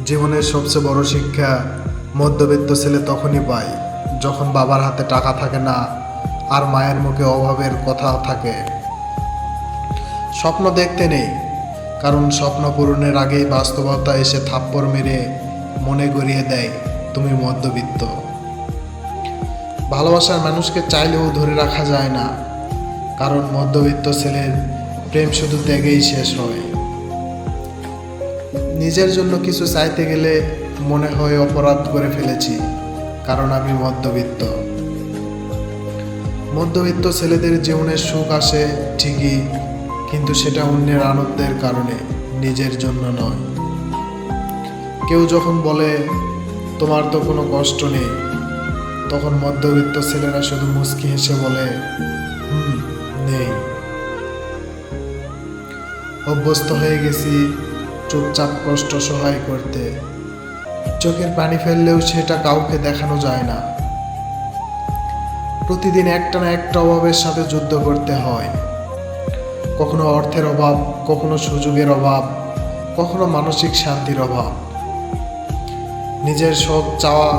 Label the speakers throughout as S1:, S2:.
S1: জীবনের সবচেয়ে বড় শিক্ষা মধ্যবিত্ত ছেলে তখনই পায় যখন বাবার হাতে টাকা থাকে না আর মায়ের মুখে অভাবের কথা থাকে। স্বপ্ন দেখতে নেই, কারণ স্বপ্ন পূরণের আগেই বাস্তবতা এসে থাপ্পড় মেরে মনে করিয়ে দেয় তুমি মধ্যবিত্ত। ভালোবাসার মানুষকে চাইলেও ধরে রাখা যায় না, কারণ মধ্যবিত্ত ছেলের প্রেম শুধু ত্যাগেই শেষ হয়। নিজের জন্য কিছু চাইতে গেলে মনে হয় অপরাধ করে ফেলেছি, কারণ আমি মধ্যবিত্ত। মধ্যবিত্ত ছেলেদের জীবনে সুখ আসে ঠিকই, কিন্তু সেটা অন্যের আনন্দের কারণে, নিজের জন্য নয়। কেউ যখন বলে তোমার তো কোনো কষ্ট নেই, তখন মধ্যবিত্ত ছেলেরা শুধু মুচকি হেসে বলে নেই। অভ্যস্ত হয়ে গেছি চুপচাপ কষ্ট সহায় করতে, চোখের পানি ফেললেও সেটা কাউকে দেখানো যায় না। প্রতিদিন একটা না একটা অভাবের সাথে যুদ্ধ করতে হয়, কখনো অর্থের অভাব, কখনো সুযোগের অভাব, কখনো মানসিক শান্তির অভাব। নিজের সব চাওয়া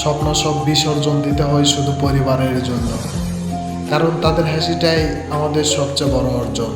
S1: স্বপ্ন সব বিসর্জন দিতে হয় শুধু পরিবারের জন্য, কারণ তাদের হাসিটাই আমাদের সবচেয়ে বড় অর্জন।